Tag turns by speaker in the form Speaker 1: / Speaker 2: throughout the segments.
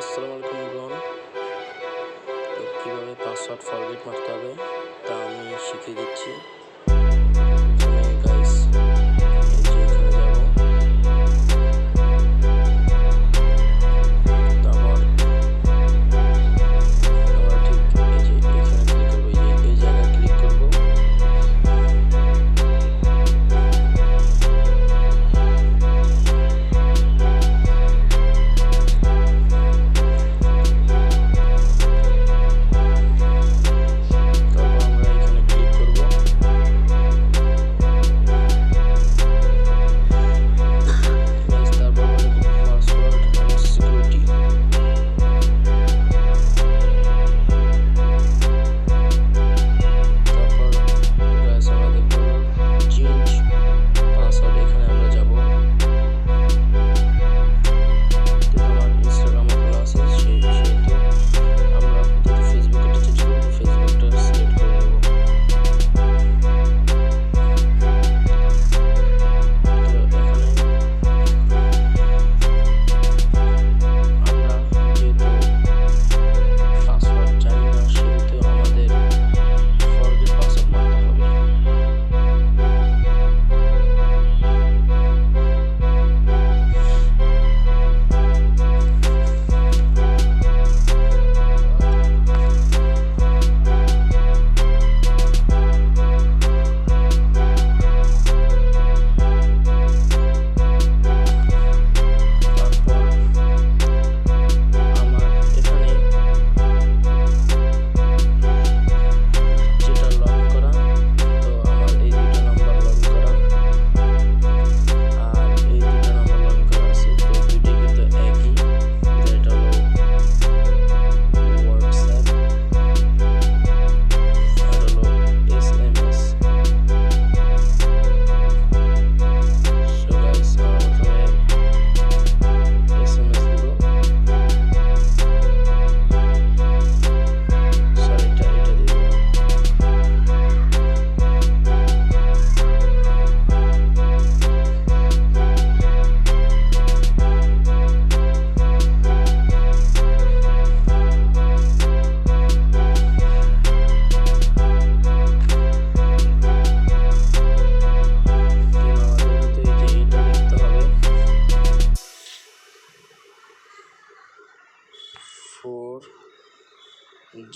Speaker 1: আসসালামু আলাইকুম ব্রন। তো কীভাবে পাসওয়ার্ড ফরগেট মারতে হবে তা আমি শিখিয়ে দিচ্ছি। প্রথমে গাইস এই যে এখানে যাব, তারপর আমরা ঠিক এই যে এখানে ক্লিক করবো, এই জায়গায় ক্লিক করবো।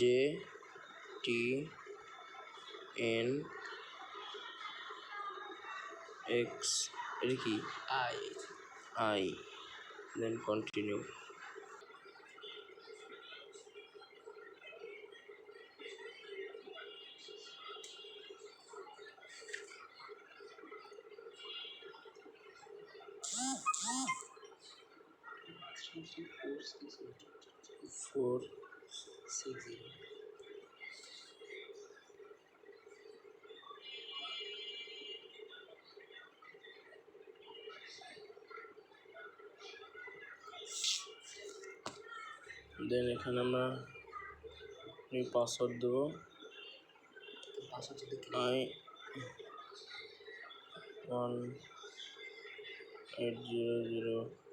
Speaker 1: JTNX এটা কি I then continue. Four 60. দেন এখানে আমরা পাসওয়ার্ড দেবো, I1800